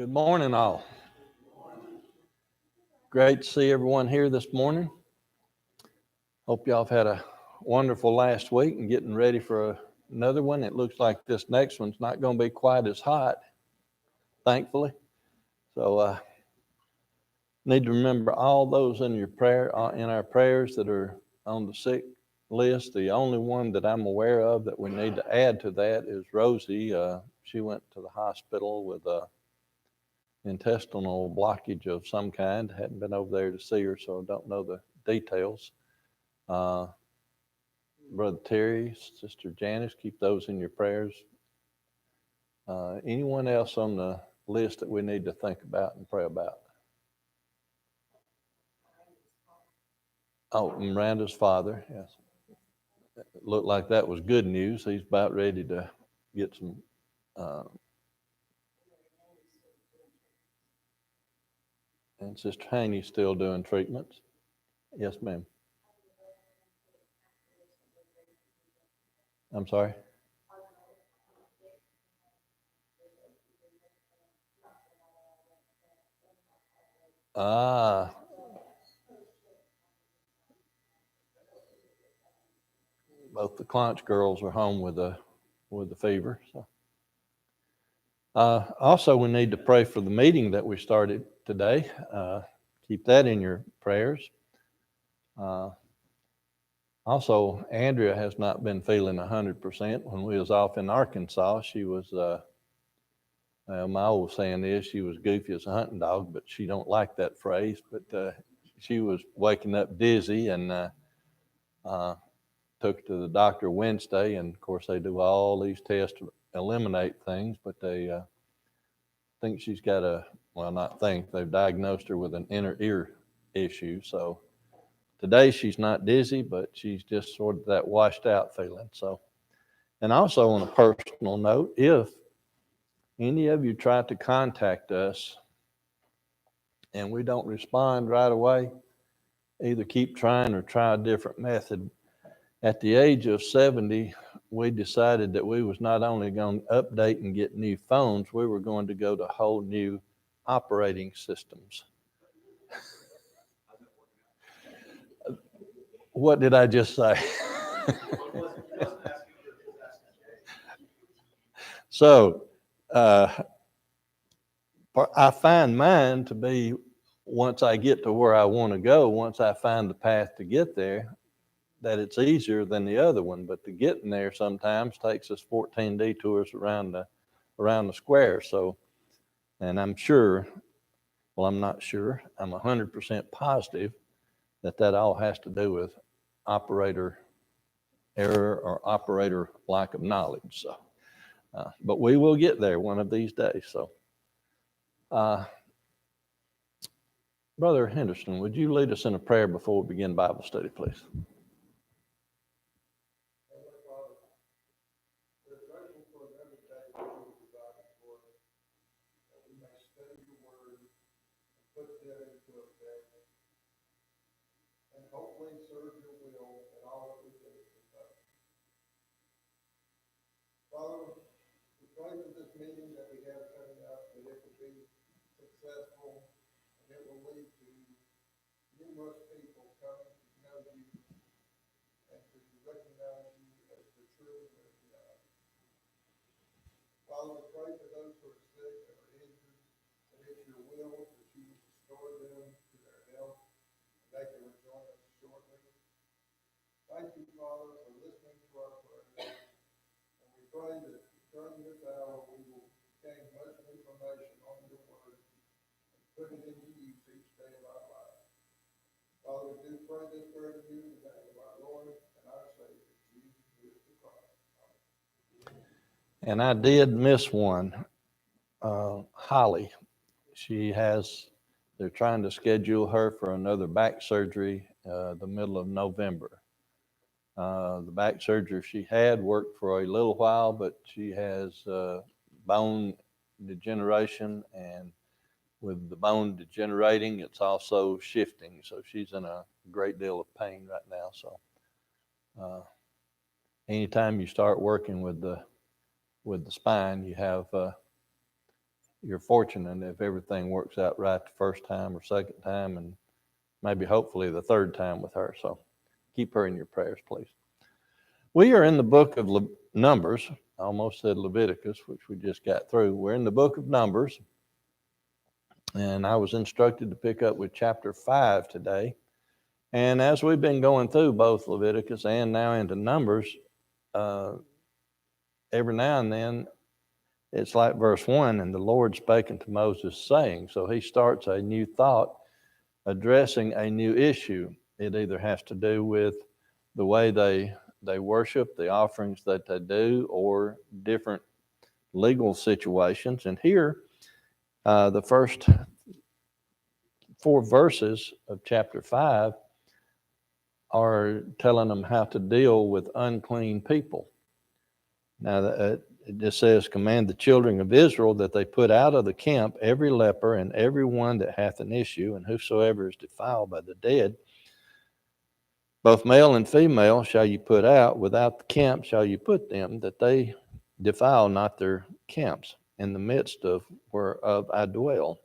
Good morning, all. Great to see everyone here this morning. Hope y'all have had a wonderful last week and getting ready for another one. It looks like this next one's not going to be quite as hot, thankfully. So need to remember all those in your prayer, in our prayers that are on the sick list. The only one that I'm aware of that we need to add to that is Rosie. She went to the hospital with a intestinal blockage of some kind. Hadn't been over there to see her, so don't know the details. Brother Terry, Sister Janice, keep those in your prayers. Anyone else on the list that we need to think about and pray about? Oh, Miranda's father, yes. It looked like that was good news. He's about ready to get some and Sister Haney's still doing treatments. Yes, ma'am. I'm sorry. Ah, both the Clonch girls are home with the fever. So, also we need to pray for the meeting that we started today. Keep that in your prayers. Also, Andrea has not been feeling 100%. When we was off in Arkansas, she was. My old saying is she was goofy as a hunting dog, but she don't like that phrase. But she was waking up dizzy and took her to the doctor Wednesday, and of course they do all these tests to eliminate things, but they think she's got not think, they've diagnosed her with an inner ear issue. So today she's not dizzy, but she's just sort of that washed out feeling. So, and also on a personal note, if any of you try to contact us and we don't respond right away, either keep trying or try a different method. At the age of 70, we decided that we was not only going to update and get new phones, we were going to go to whole new operating systems. What did I just say? So I find mine to be, once I get to where I want to go, once I find the path to get there, that it's easier than the other one. But to get in there sometimes takes us 14 detours around the square. So, and I'm sure, well, I'm not sure, I'm 100% positive that all has to do with operator error or operator lack of knowledge. So, but we will get there one of these days. So, Brother Henderson, would you lead us in a prayer before we begin Bible study, please? Hopefully serve your will in all that we do. Father, we pray for this meeting that we have coming up, that it will be successful, and it will lead to numerous people coming to know you and to recognize you as the true and living God. Father, we pray for those who are sick and are injured, that it's your will that you restore them to their health, and they can rejoin us shortly. Thank you, Father, for listening to our prayers. And we pray that during this hour we will gain much information on your word and put it into use each day of our lives. Father, we do pray this prayer to you in the name of our Lord and our Savior, Jesus Christ. And I did miss one. Holly, they're trying to schedule her for another back surgery the middle of November. The back surgery she had worked for a little while, but she has bone degeneration, and with the bone degenerating, it's also shifting. So she's in a great deal of pain right now. So anytime you start working with the spine, you have you're fortunate if everything works out right the first time or second time, and maybe hopefully the third time with her. So keep her in your prayers, please. We are in the book of Numbers. I almost said Leviticus, which we just got through. We're in the book of Numbers, and I was instructed to pick up with chapter 5 today. And as we've been going through both Leviticus and now into Numbers, every now and then it's like verse 1, and the Lord spake unto Moses, saying. So he starts a new thought, addressing a new issue. It either has to do with the way they worship, the offerings that they do, or different legal situations. And here, the first 4 verses of chapter 5 are telling them how to deal with unclean people. Now, it just says, command the children of Israel that they put out of the camp every leper and every one that hath an issue, and whosoever is defiled by the dead, both male and female shall you put out, without the camp shall you put them, that they defile not their camps, in the midst of whereof I dwell.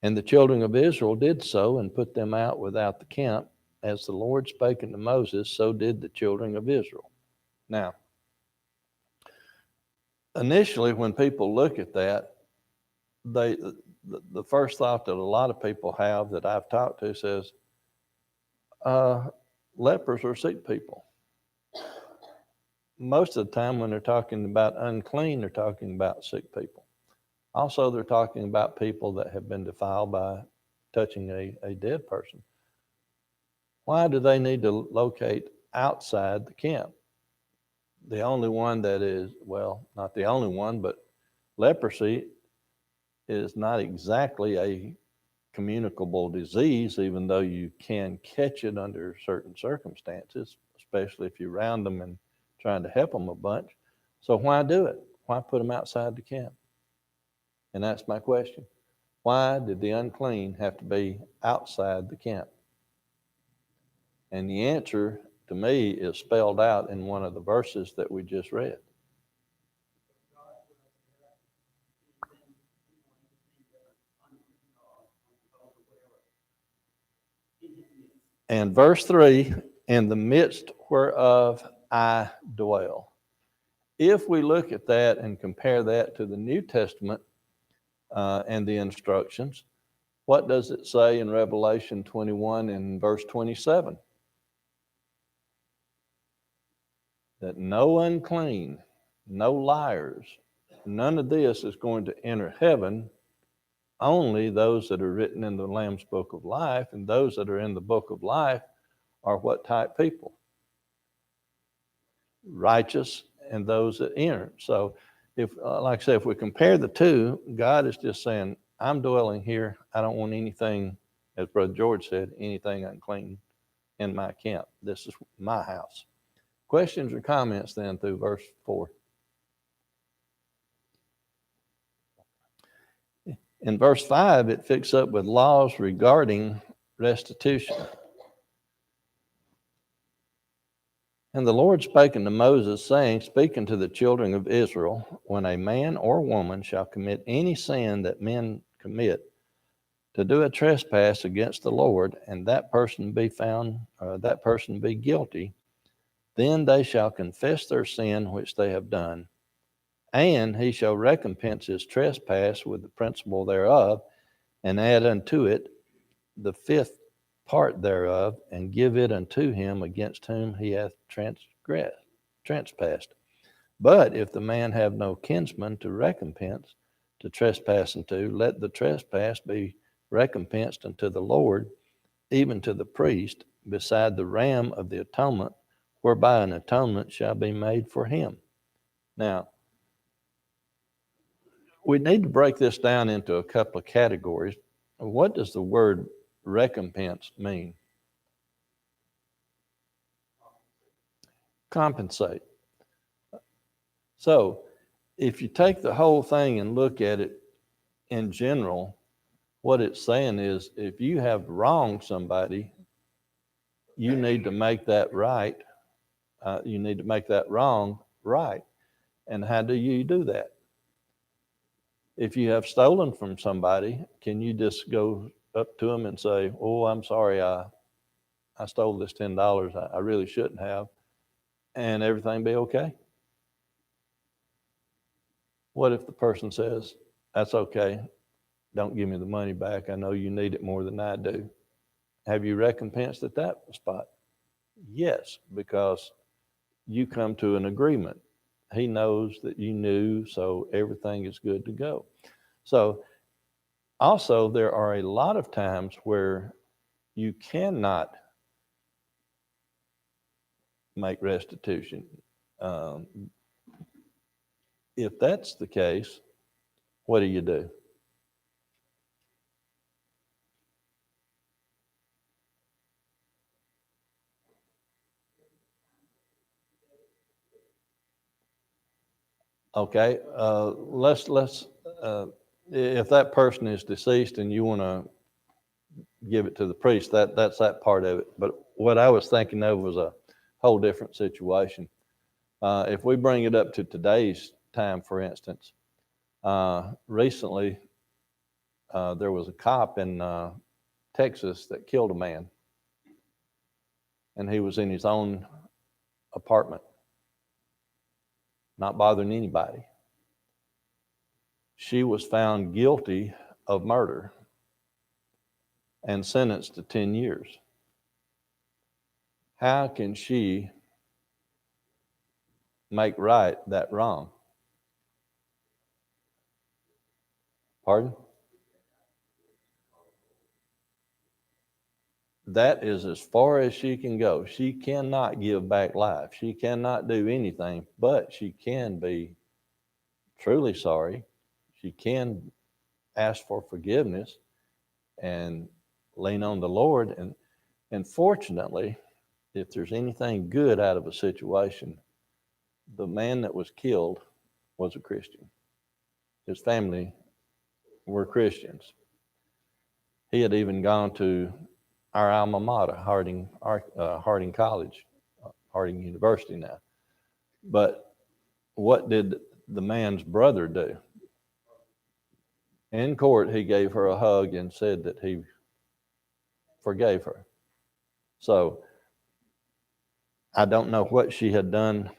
And the children of Israel did so, and put them out without the camp, as the Lord spake unto Moses, so did the children of Israel. Now, initially, when people look at that, the first thought that a lot of people have that I've talked to says, lepers are sick people. Most of the time when they're talking about unclean, they're talking about sick people. Also, they're talking about people that have been defiled by touching a dead person. Why do they need to locate outside the camp? The only one that is, well, not the only one, but leprosy is not exactly a communicable disease, even though you can catch it under certain circumstances, especially if you're around them and trying to help them a bunch. So why do it? Why put them outside the camp? And that's my question. Why did the unclean have to be outside the camp? And the answer to me is spelled out in one of the verses that we just read. And verse 3, in the midst whereof I dwell. If we look at that and compare that to the New Testament and the instructions, what does it say in Revelation 21 and verse 27? That no unclean, no liars, none of this is going to enter heaven. Only those that are written in the Lamb's Book of Life, and those that are in the Book of Life are what type people? Righteous, and those that enter. So if, like I say, if we compare the two, God is just saying, I'm dwelling here. I don't want anything, as Brother George said, anything unclean in my camp. This is my house. Questions or comments then through verse 4? In verse 5, it picks up with laws regarding restitution. And the Lord spake unto Moses, saying, Speak unto the children of Israel, when a man or woman shall commit any sin that men commit, to do a trespass against the Lord, and that person be found, that person be guilty, then they shall confess their sin which they have done, and he shall recompense his trespass with the principal thereof, and add unto it the fifth part thereof, and give it unto him against whom he hath trespassed. But if the man have no kinsman to recompense, to trespass unto, let the trespass be recompensed unto the Lord, even to the priest, beside the ram of the atonement, whereby an atonement shall be made for him. Now, we need to break this down into a couple of categories. What does the word recompense mean? Compensate. So, if you take the whole thing and look at it in general, what it's saying is if you have wronged somebody, you need to make that right. You need to make that wrong right. And how do you do that? If you have stolen from somebody, can you just go up to them and say, "Oh, I'm sorry, I stole this $10. I really shouldn't have," and everything be okay? What if the person says, "That's okay. Don't give me the money back. I know you need it more than I do." Have you recompensed at that spot? Yes, because you come to an agreement. He knows that you knew, so everything is good to go. So, also, there are a lot of times where you cannot make restitution. Um, if that's the case, what do you do? Okay, let's if that person is deceased and you want to give it to the priest, that's that part of it. But what I was thinking of was a whole different situation. If we bring it up to today's time, for instance, recently there was a cop in Texas that killed a man, and he was in his own apartment, not bothering anybody. She was found guilty of murder and sentenced to 10 years. How can she make right that wrong? Pardon? That is as far as she can go. She cannot give back life. She cannot do anything, but she can be truly sorry. She can ask for forgiveness and lean on the Lord. And fortunately, if there's anything good out of a situation, the man that was killed was a Christian. His family were Christians. He had even gone to our alma mater, Harding College, Harding University now. But what did the man's brother do? In court, he gave her a hug and said that he forgave her. So I don't know what she had done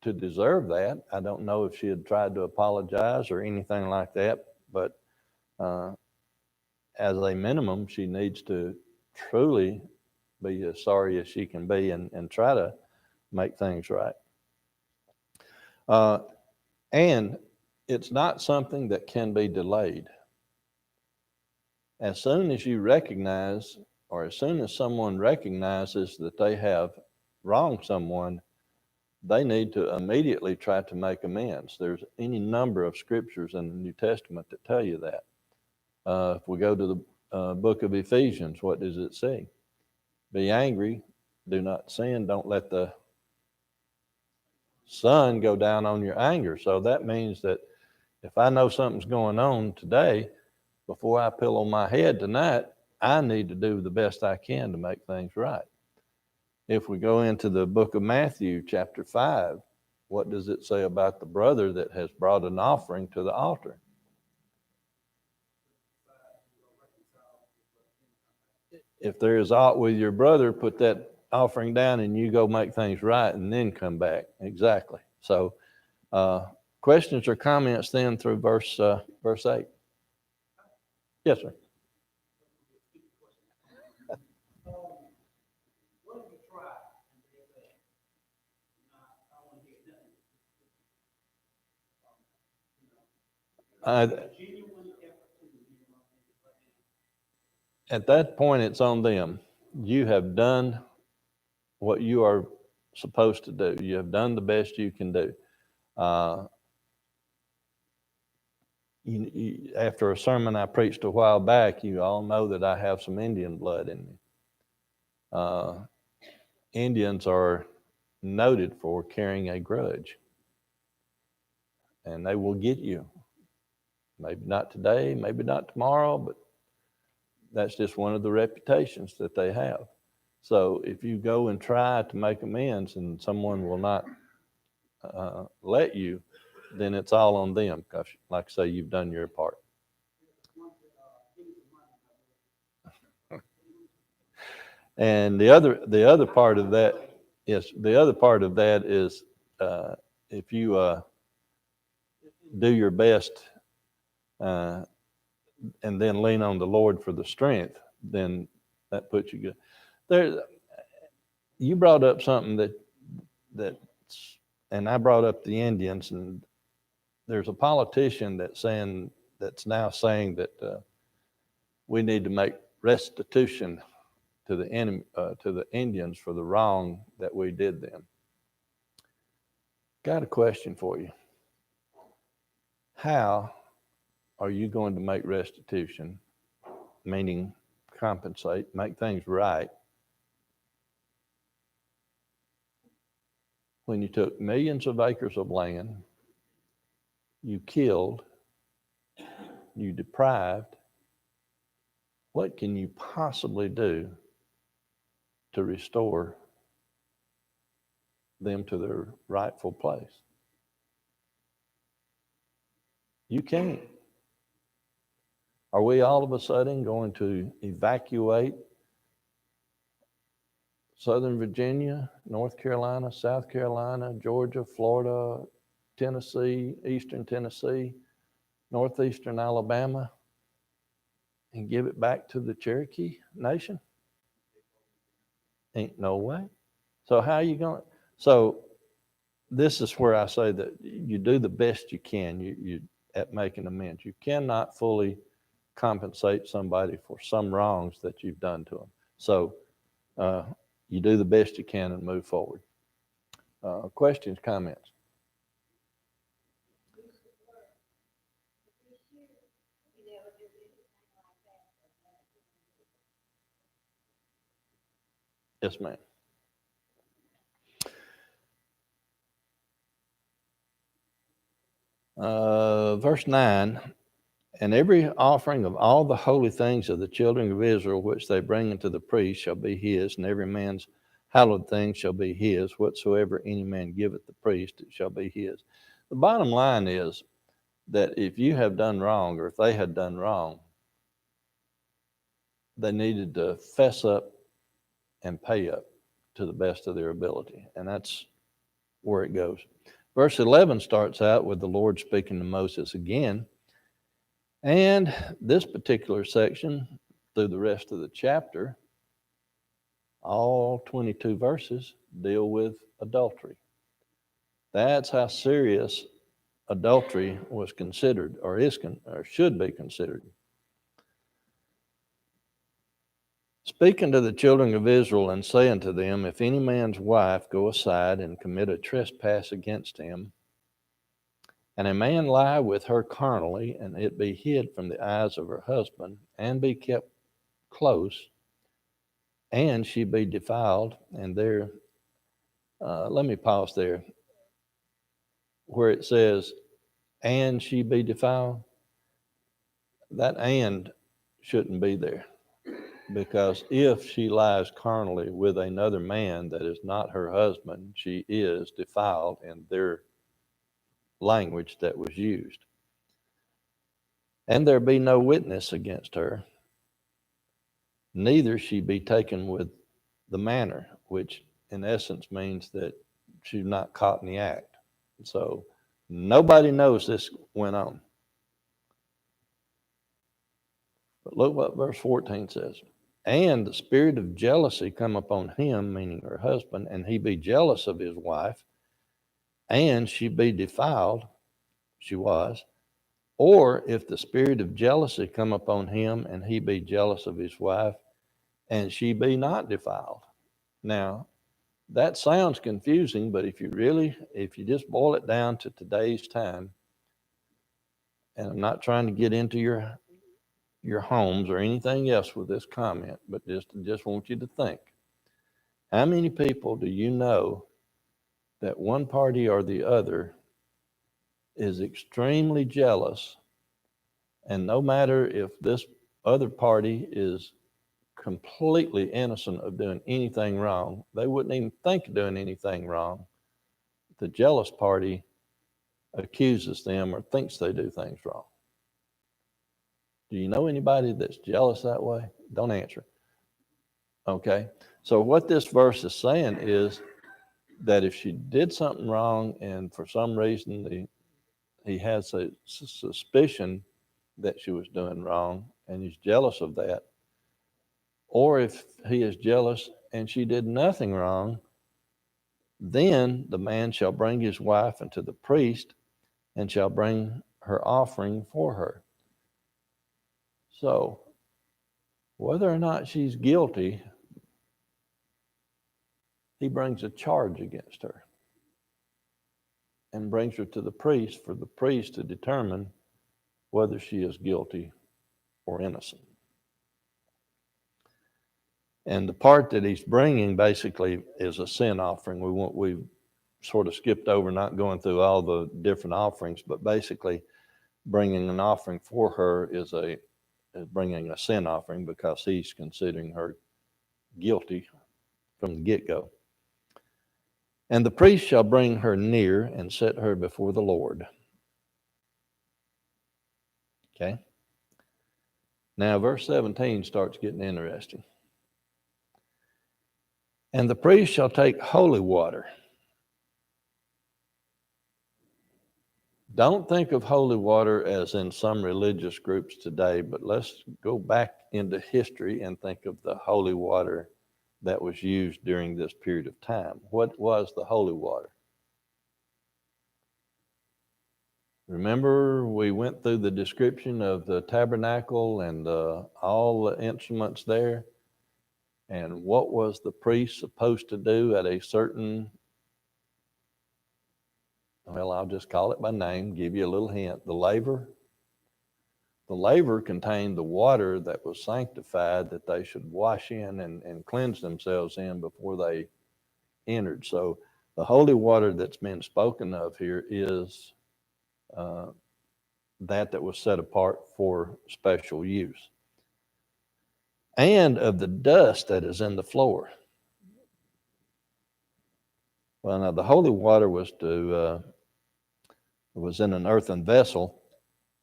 to deserve that. I don't know if she had tried to apologize or anything like that. But uh, as a minimum, she needs to truly be as sorry as she can be and try to make things right. Uh, and it's not something that can be delayed. As soon as you recognize, or as soon as someone recognizes that they have wronged someone, they need to immediately try to make amends. There's any number of scriptures in the New Testament that tell you that. If we go to the book of Ephesians, what does it say? Be angry, do not sin, don't let the sun go down on your anger. So that means that if I know something's going on today, before I pillow my head tonight, I need to do the best I can to make things right. If we go into the book of Matthew, chapter 5, what does it say about the brother that has brought an offering to the altar? If there is aught with your brother, put that offering down and you go make things right and then come back. Exactly. So questions or comments then through verse 8? Yes, sir. At that point, it's on them. You have done what you are supposed to do. You have done the best you can do. Uh, after a sermon I preached a while back, you all know that I have some Indian blood in me. Indians are noted for carrying a grudge, and they will get you. Maybe not today, maybe not tomorrow, but that's just one of the reputations that they have. So if you go and try to make amends and someone will not let you, then it's all on them, because like I say, you've done your part. And the other part of that, yes, the other part of that is if you do your best and then lean on the Lord for the strength, then that puts you good. There, you brought up something that, and I brought up the Indians, and there's a politician that's now saying that we need to make restitution to the enemy, to the Indians for the wrong that we did them. Got a question for you. How are you going to make restitution, meaning compensate, make things right, when you took millions of acres of land, you killed, you deprived? What can you possibly do to restore them to their rightful place? You can't. Are we all of a sudden going to evacuate Southern Virginia, North Carolina, South Carolina, Georgia, Florida, Tennessee, Eastern Tennessee, Northeastern Alabama, and give it back to the Cherokee Nation? Ain't no way. So how are you going? So this is where I say that you do the best you can you at making amends. You cannot fully compensate somebody for some wrongs that you've done to them. So you do the best you can and move forward. Questions, comments? Yes, ma'am. Verse 9, and every offering of all the holy things of the children of Israel which they bring unto the priest shall be his, and every man's hallowed thing shall be his. Whatsoever any man giveth the priest, it shall be his. The bottom line is that if you have done wrong, or if they had done wrong, they needed to fess up and pay up to the best of their ability. And that's where it goes. Verse 11 starts out with the Lord speaking to Moses again. And this particular section, through the rest of the chapter, all 22 verses deal with adultery. That's how serious adultery was considered, or should be considered. Speaking to the children of Israel and saying to them, if any man's wife go aside and commit a trespass against him, and a man lie with her carnally, and it be hid from the eyes of her husband, and be kept close, and she be defiled, and there, let me pause there, where it says, and she be defiled, that and shouldn't be there. Because if she lies carnally with another man that is not her husband, she is defiled in their language that was used. And there be no witness against her, neither she be taken with the manner, which in essence means that she's not caught in the act. So nobody knows this went on. But look what verse 14 says. And the spirit of jealousy come upon him, meaning her husband, and he be jealous of his wife, and she be defiled, she was. Or if the spirit of jealousy come upon him, and he be jealous of his wife, and she be not defiled. Now, that sounds confusing, but if you just boil it down to today's time, and I'm not trying to get into your homes or anything else with this comment, but just want you to think. How many people do you know that one party or the other is extremely jealous, and no matter if this other party is completely innocent of doing anything wrong, they wouldn't even think of doing anything wrong, the jealous party accuses them or thinks they do things wrong. Do you know anybody that's jealous that way? Don't answer. Okay? So what this verse is saying is that if she did something wrong and for some reason he has a suspicion that she was doing wrong and he's jealous of that, or if he is jealous and she did nothing wrong, then the man shall bring his wife unto the priest and shall bring her offering for her. So, whether or not she's guilty, he brings a charge against her and brings her to the priest for the priest to determine whether she is guilty or innocent. And the part that he's bringing basically is a sin offering. We sort of skipped over not going through all the different offerings, but basically bringing an offering for her is bringing a sin offering because he's considering her guilty from the get-go. And the priest shall bring her near and set her before the Lord. Okay? Now, verse 17 starts getting interesting. And the priest shall take holy water. Don't think of holy water as in some religious groups today, but let's go back into history and think of the holy water that was used during this period of time. What was the holy water? Remember, we went through the description of the tabernacle and all the instruments there. And what was the priest supposed to do at a certain, well, I'll just call it by name, give you a little hint, the laver? The laver contained the water that was sanctified that they should wash in and cleanse themselves in before they entered. So the holy water that's been spoken of here is that was set apart for special use. And of the dust that is in the floor. Well, now the holy water was in an earthen vessel,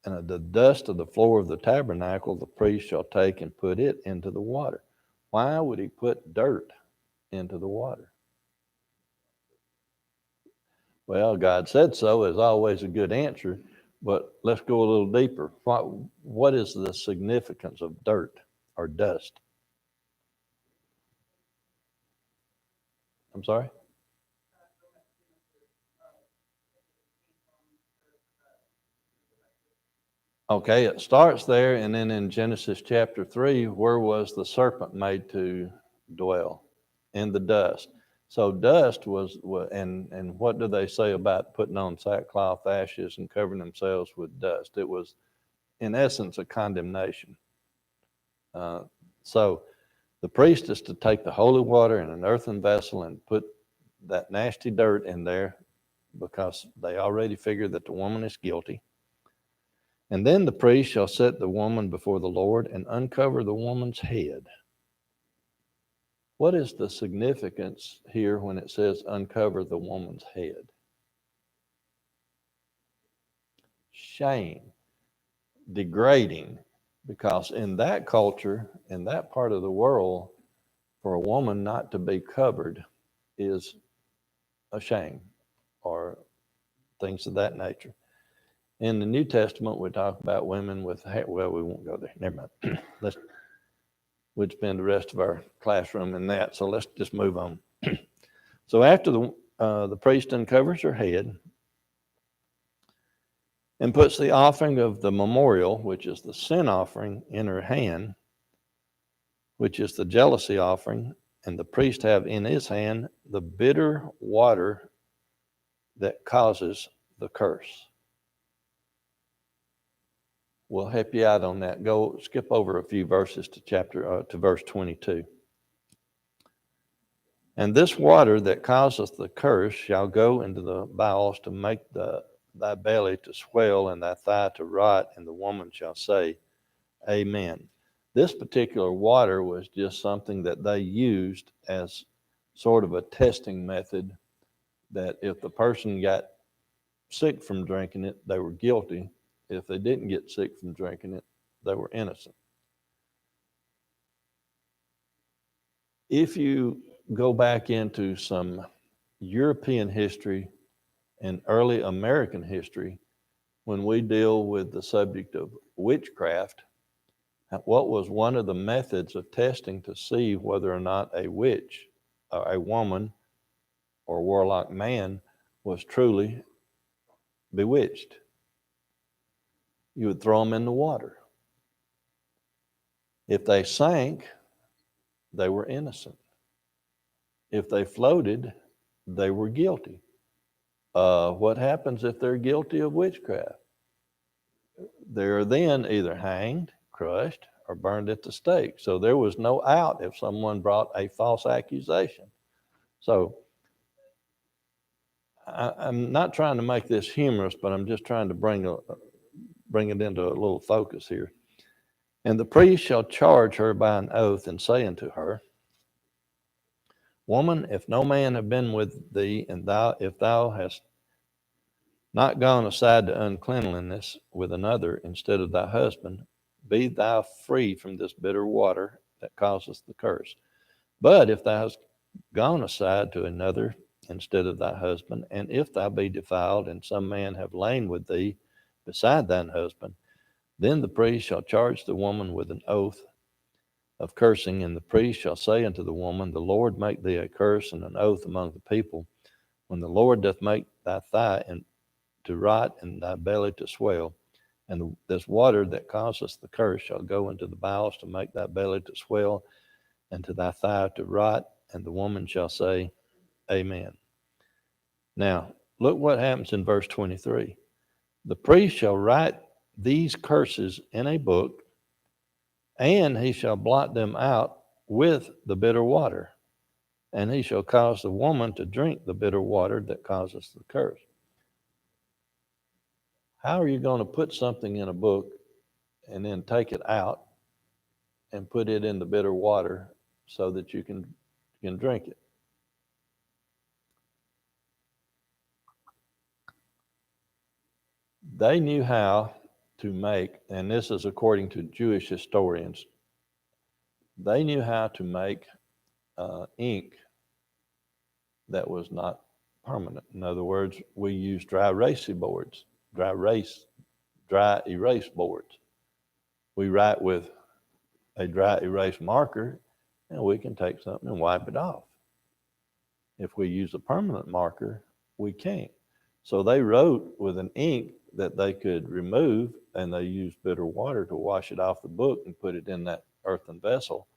and of the dust of the floor of the tabernacle the priest shall take and put it into the water. Why would he put dirt into the water? Well, God said so is always a good answer, but let's go a little deeper. What is the significance of dirt or dust? I'm sorry? Okay, it starts there, and then in Genesis chapter 3, where was the serpent made to dwell? In the dust. So dust was, and what do they say about putting on sackcloth, ashes, and covering themselves with dust? It was, in essence, a condemnation. So the priest is to take the holy water in an earthen vessel and put that nasty dirt in there because they already figure that the woman is guilty. And then the priest shall set the woman before the Lord and uncover the woman's head. What is the significance here when it says uncover the woman's head? Shame, degrading, because in that culture, in that part of the world, for a woman not to be covered is a shame or things of that nature. In the New Testament, we talk about women with hair. Well, we won't go there. Never mind. We'd spend the rest of our classroom in that, so let's just move on. So after the priest uncovers her head and puts the offering of the memorial, which is the sin offering, in her hand, which is the jealousy offering, and the priest have in his hand the bitter water that causes the curse. We'll help you out on that. Go skip over a few verses to verse 22. And this water that causeth the curse shall go into the bowels to make thy belly to swell and thy thigh to rot, and the woman shall say, Amen. This particular water was just something that they used as sort of a testing method, that if the person got sick from drinking it, they were guilty. If they didn't get sick from drinking it, they were innocent. If you go back into some European history and early American history, when we deal with the subject of witchcraft, what was one of the methods of testing to see whether or not a witch, or a woman, or warlock man was truly bewitched? You would throw them in the water. If they sank, they were innocent. If they floated, they were guilty. What happens if they're guilty of witchcraft? They're then either hanged, crushed, or burned at the stake. So there was no out if someone brought a false accusation. So I'm not trying to make this humorous, but I'm just trying to bring it into a little focus here. And the priest shall charge her by an oath and say unto her, Woman, if no man have been with thee, and if thou hast not gone aside to uncleanliness with another instead of thy husband, be thou free from this bitter water that causeth the curse. But if thou hast gone aside to another instead of thy husband, and if thou be defiled, and some man have lain with thee beside thine husband, then the priest shall charge the woman with an oath of cursing, and the priest shall say unto the woman, The Lord make thee a curse and an oath among the people. When the Lord doth make thy thigh to rot and thy belly to swell, and this water that causeth the curse shall go into the bowels to make thy belly to swell, and to thy thigh to rot, and the woman shall say, Amen. Now, look what happens in verse 23. The priest shall write these curses in a book, and he shall blot them out with the bitter water, and he shall cause the woman to drink the bitter water that causes the curse. How are you going to put something in a book and then take it out and put it in the bitter water so that you can drink it? They knew how to make, and this is according to Jewish historians, they knew how to make ink that was not permanent. In other words, we use dry erase boards. We write with a dry erase marker, and we can take something and wipe it off. If we use a permanent marker, we can't. So they wrote with an ink that they could remove, and they used bitter water to wash it off the book and put it in that earthen vessel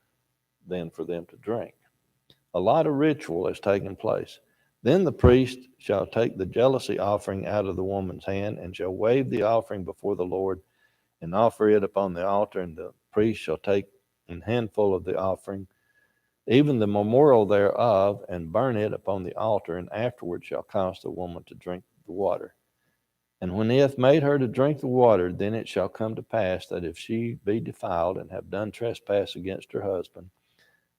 then for them to drink. A lot of ritual has taken place. Then the priest shall take the jealousy offering out of the woman's hand, and shall wave the offering before the Lord, and offer it upon the altar, and the priest shall take an handful of the offering, even the memorial thereof, and burn it upon the altar, and afterward shall cause the woman to drink the water. And when he hath made her to drink the water, then it shall come to pass that if she be defiled and have done trespass against her husband,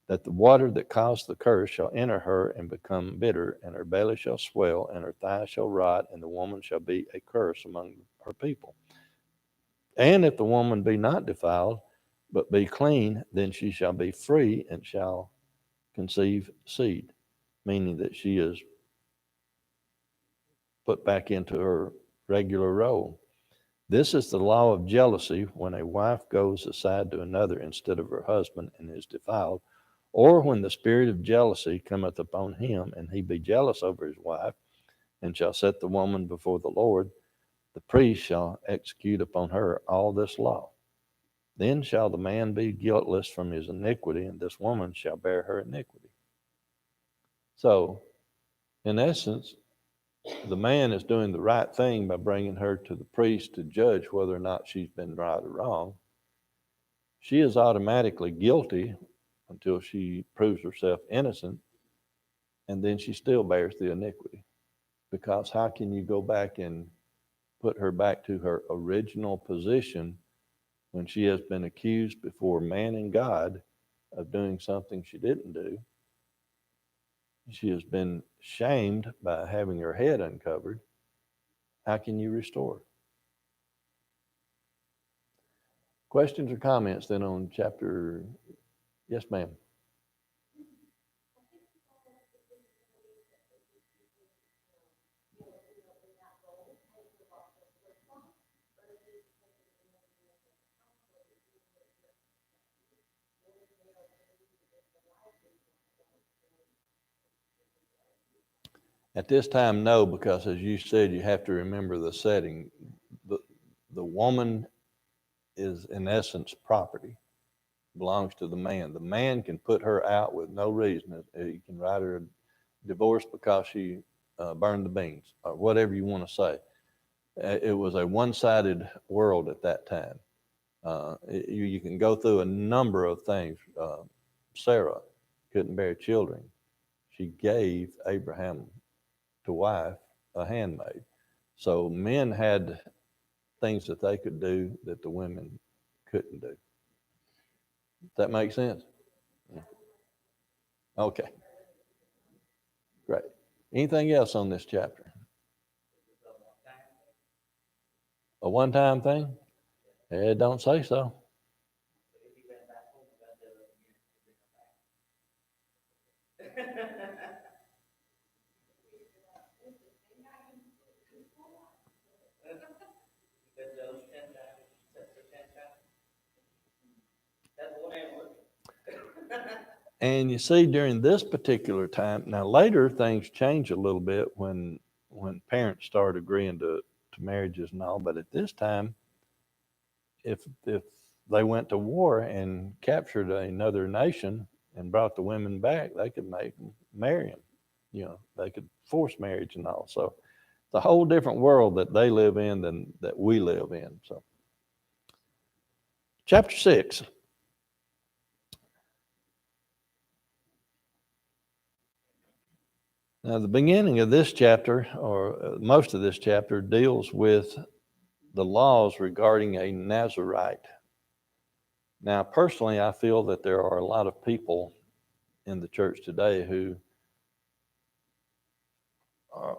that the water that caused the curse shall enter her and become bitter, and her belly shall swell, and her thigh shall rot, and the woman shall be a curse among her people. And if the woman be not defiled, but be clean, then she shall be free and shall conceive seed, meaning that she is put back into her regular role. This is the law of jealousy when a wife goes aside to another instead of her husband and is defiled, or when the spirit of jealousy cometh upon him, and he be jealous over his wife, and shall set the woman before the Lord, the priest shall execute upon her all this law. Then shall the man be guiltless from his iniquity, and this woman shall bear her iniquity. So, in essence, the man is doing the right thing by bringing her to the priest to judge whether or not she's been right or wrong. She is automatically guilty until she proves herself innocent, and then she still bears the iniquity. Because how can you go back and put her back to her original position when she has been accused before man and God of doing something she didn't do? She has been shamed by having her head uncovered. how can you restore? Questions or comments then on chapter? Yes, ma'am. At this time, no, because as you said, you have to remember the setting. The woman is, in essence, property, belongs to the man. The man can put her out with no reason. He can write her a divorce because she burned the beans, or whatever you want to say. It was a one-sided world at that time. You can go through a number of things. Sarah couldn't bear children. She gave Abraham to wife a handmaid. So men had things that they could do that the women couldn't do. Does that make sense? Okay, great. Anything else on this chapter? A one-time thing? It don't say so. And you see, during this particular time, now later things change a little bit when parents start agreeing to marriages and all. But at this time, if they went to war and captured another nation and brought the women back, they could make them marry them. You know, they could force marriage and all. So it's a whole different world that they live in than that we live in. So, chapter 6. Now, the beginning of this chapter, or most of this chapter, deals with the laws regarding a Nazirite. Now, personally, I feel that there are a lot of people in the church today who are,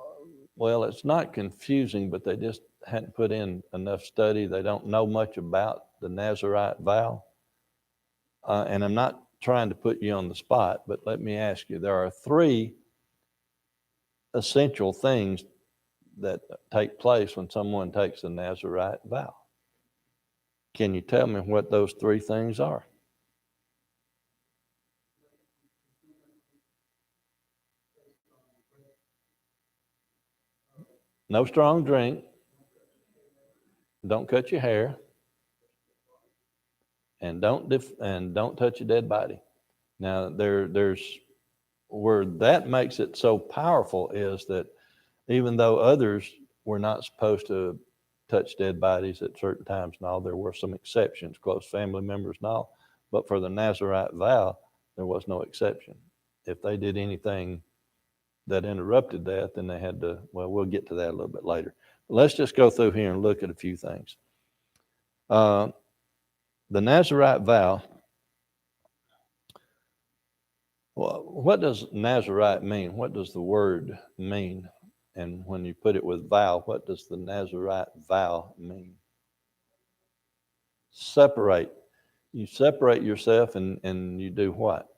well, it's not confusing, but they just hadn't put in enough study. They don't know much about the Nazirite vow. And I'm not trying to put you on the spot, but let me ask you, there are 3 essential things that take place when someone takes the Nazirite vow. Can you tell me what those 3 things are? No strong drink. Don't cut your hair. And don't touch a dead body. Now, there's where that makes it so powerful is that even though others were not supposed to touch dead bodies at certain times and all, there were some exceptions, close family members and all. But for the Nazirite vow, there was no exception. If they did anything that interrupted that, then they had to, well, we'll get to that a little bit later. But let's just go through here and look at a few things. The Nazirite vow, well, what does Nazirite mean? What does the word mean? And when you put it with vow, what does the Nazirite vow mean? Separate. You separate yourself and you do what?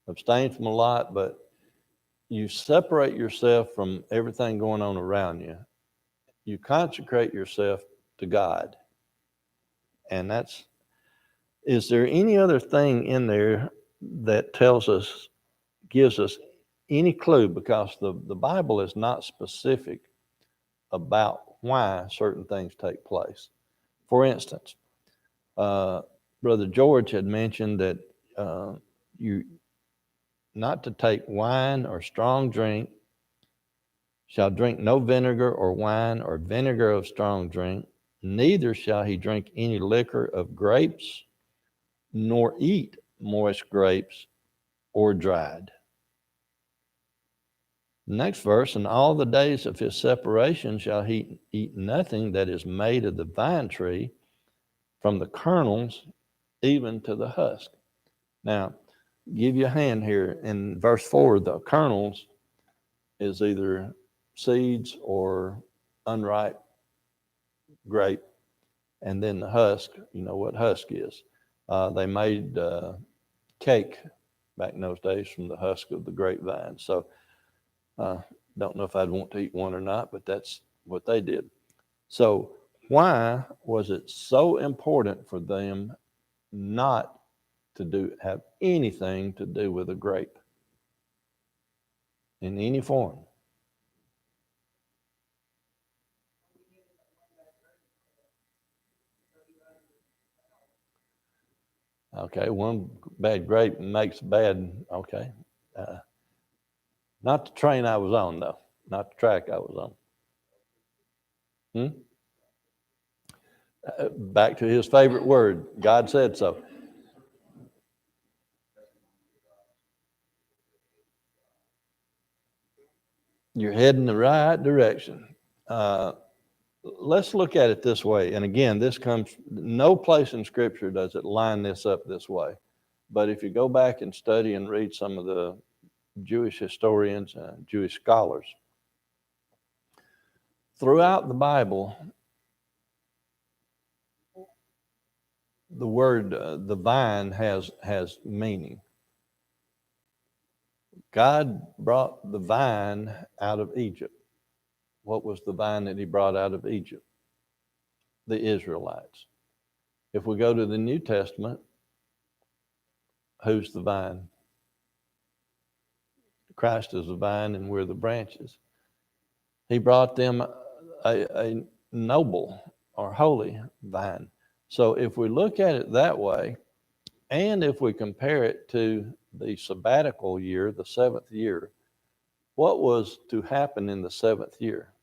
Abstain from a lot, but you separate yourself from everything going on around you. You consecrate yourself to God. And that's, is there any other thing in there that tells us, gives us any clue? Because the Bible is not specific about why certain things take place. For instance, Brother George had mentioned that you not to take wine or strong drink, shall drink no vinegar or wine or vinegar of strong drink, neither shall he drink any liquor of grapes, nor eat moist grapes or dried. Next verse, and all the days of his separation shall he eat nothing that is made of the vine tree, from the kernels even to the husk. Now, give you a hand here. In verse 4, the kernels is either seeds or unripe grape, and then the husk. You know what husk is. They made cake back in those days from the husk of the grapevine. So don't know if I'd want to eat one or not, but that's what they did. So why was it so important for them not to have anything to do with a grape in any form? Okay, one bad grape makes bad. Okay, not the train I was on though, not the track I was on. Back to his favorite word, God said so. You're heading the right direction. Let's look at it this way. And again, this comes, no place in Scripture does it line this up this way. But if you go back and study and read some of the Jewish historians and Jewish scholars, throughout the Bible, the word the vine has meaning. God brought the vine out of Egypt. What was the vine that he brought out of Egypt? The Israelites. If we go to the New Testament, who's the vine? Christ is the vine and we're the branches. He brought them a noble or holy vine. So if we look at it that way, and if we compare it to the sabbatical year, the seventh year, what was to happen in the seventh year?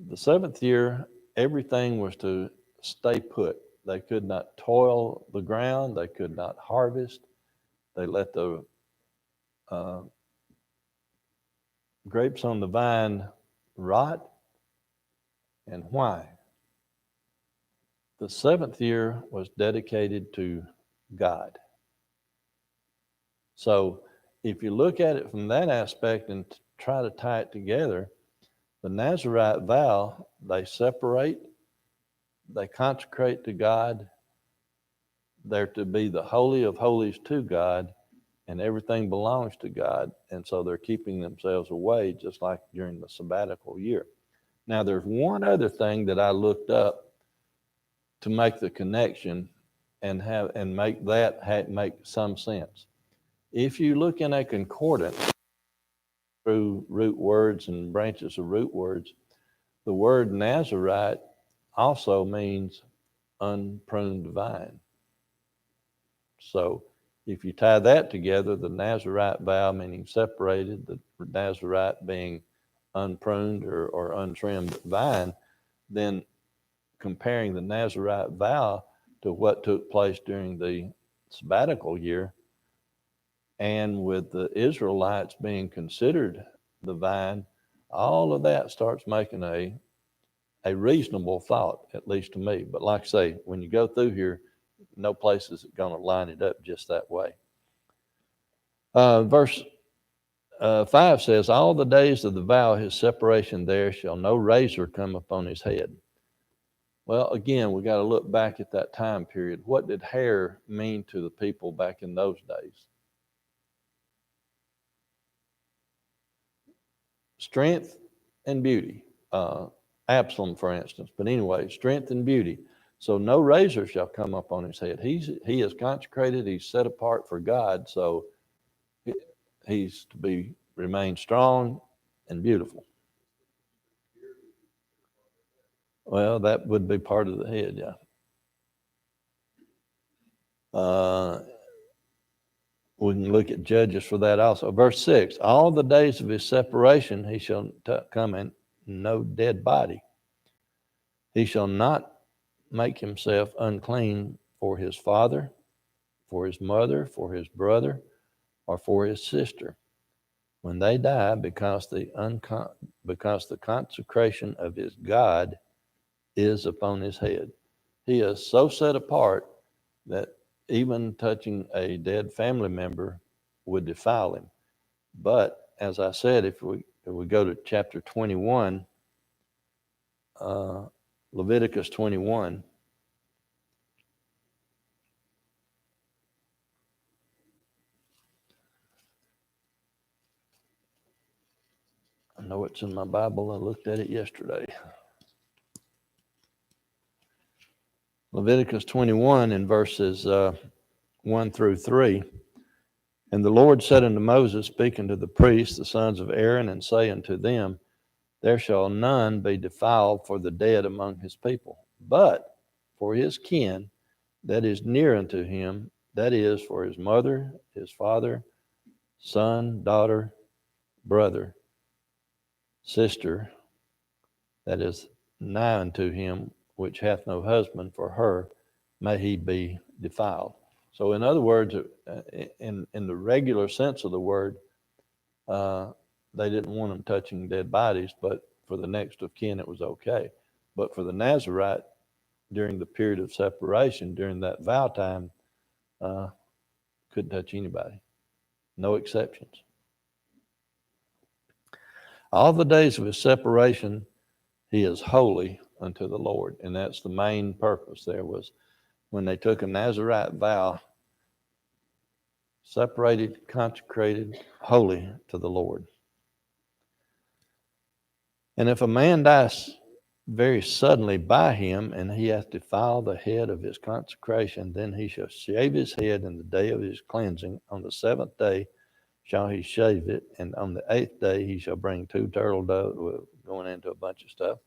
The seventh year, everything was to stay put. They could not toil the ground. They could not harvest. They let the grapes on the vine rot. And why? The seventh year was dedicated to God. So if you look at it from that aspect and try to tie it together, the Nazirite vow, they separate, they consecrate to God. They're to be the holy of holies to God, and everything belongs to God. And so they're keeping themselves away, just like during the sabbatical year. Now, there's one other thing that I looked up to make the connection and make that make some sense. If you look in a concordance through root words and branches of root words, the word Nazarite also means unpruned vine. So if you tie that together, the Nazarite vow meaning separated, the Nazarite being unpruned or untrimmed vine, then comparing the Nazarite vow to what took place during the sabbatical year, and with the Israelites being considered the vine, all of that starts making a reasonable thought, at least to me. But like I say, when you go through here, no place is going to line it up just that way. Verse 5 says, all the days of the vow, his separation there, shall no razor come upon his head. Well, again, we got to look back at that time period. What did hair mean to the people back in those days? Strength and beauty. Absalom, for instance. But anyway, strength and beauty. So no razor shall come up on his head. He is consecrated. He's set apart for God. So he's to remain strong and beautiful. Well, that would be part of the head, yeah. We can look at Judges for that also. Verse 6, all the days of his separation he shall come in no dead body. He shall not make himself unclean for his father, for his mother, for his brother, or for his sister, when they die, because the consecration of his God is upon his head. He is so set apart that even touching a dead family member would defile him. But as I said, if we go to chapter 21, Leviticus 21, I know it's in my Bible. I looked at it yesterday. Leviticus 21 in verses 1 through 3. And the Lord said unto Moses, speaking to the priests, the sons of Aaron, and saying to them, there shall none be defiled for the dead among his people, but for his kin that is near unto him, that is, for his mother, his father, son, daughter, brother, sister, that is nigh unto him, which hath no husband, for her may he be defiled. So in other words, in the regular sense of the word, they didn't want them touching dead bodies, but for the next of kin, it was okay. But for the Nazarite, during the period of separation, during that vow time, couldn't touch anybody. No exceptions. All the days of his separation, he is holy unto the Lord. And that's the main purpose there, was when they took a Nazarite vow, separated, consecrated, holy to the Lord. And if a man dies very suddenly by him, and he hath defiled the head of his consecration, then he shall shave his head in the day of his cleansing. On the seventh day shall he shave it, and on the eighth day he shall bring 2 turtle doves. We're going into a bunch of stuff.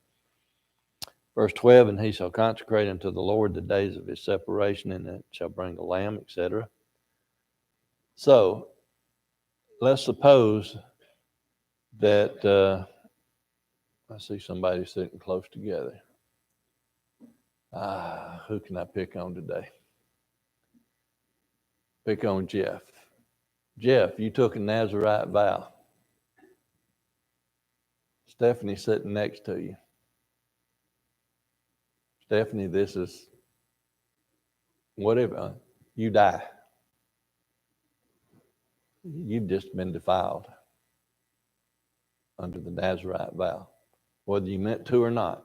Verse 12, and he shall consecrate unto the Lord the days of his separation, and it shall bring a lamb, etc. So let's suppose that I see somebody sitting close together. Who can I pick on today? Pick on Jeff. Jeff, you took a Nazarite vow. Stephanie sitting next to you. Stephanie, this is whatever. You die. You've just been defiled under the Nazarite vow, whether you meant to or not.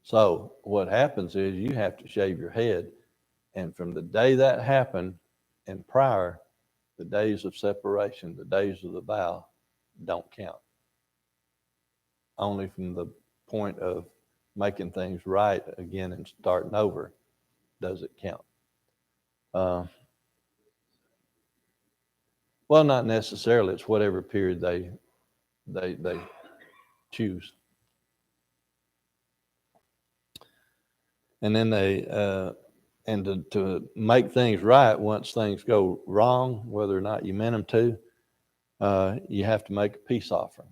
So what happens is you have to shave your head. And from the day that happened and prior, the days of separation, the days of the vow, don't count. Only from the point of making things right again and starting over does it count. Well, not necessarily. It's whatever period they choose. And then and to make things right, once things go wrong, whether or not you meant them to, you have to make a peace offering,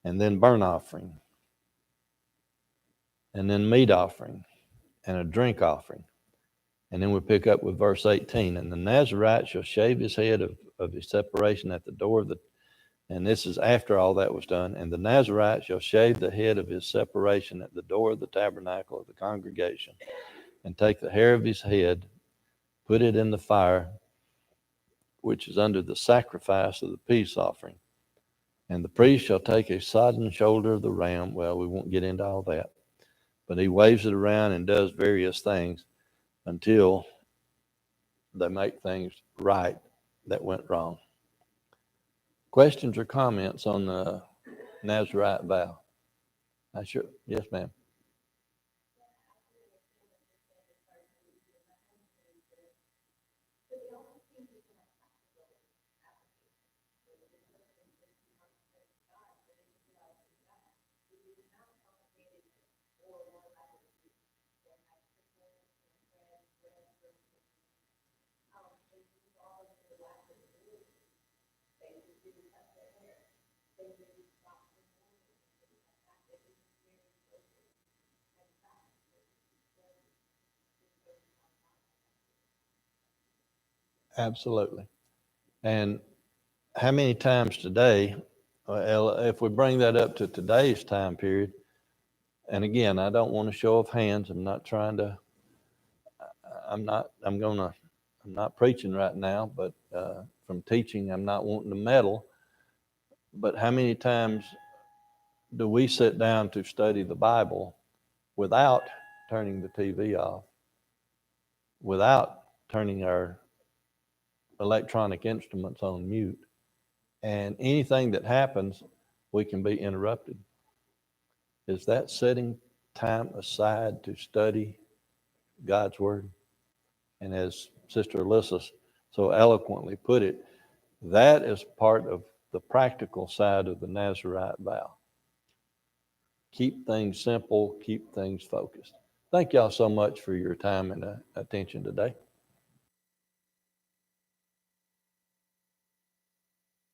and then burnt offering, and then meat offering, and a drink offering. And then we pick up with verse 18. And the Nazarite shall shave his head of his separation at the door of the, and this is after all that was done. And the Nazarite shall shave the head of his separation at the door of the tabernacle of the congregation, and take the hair of his head, put it in the fire, which is under the sacrifice of the peace offering. And the priest shall take a sodden shoulder of the ram. Well, we won't get into all that, but he waves it around and does various things until they make things right that went wrong. Questions or comments on the Nazarite vow? Yes, ma'am. Absolutely. And how many times today, if we bring that up to today's time period, and again, I don't want to show of hands. I'm not trying to, I'm not preaching right now, but from teaching. I'm not wanting to meddle, but how many times do we sit down to study the Bible without turning the TV off, without turning our electronic instruments on mute? And anything that happens, we can be interrupted. Is that setting time aside to study God's Word? And as Sister Alyssa so eloquently put it, that is part of the practical side of the Nazarite vow. Keep things simple, keep things focused. Thank y'all so much for your time and attention today.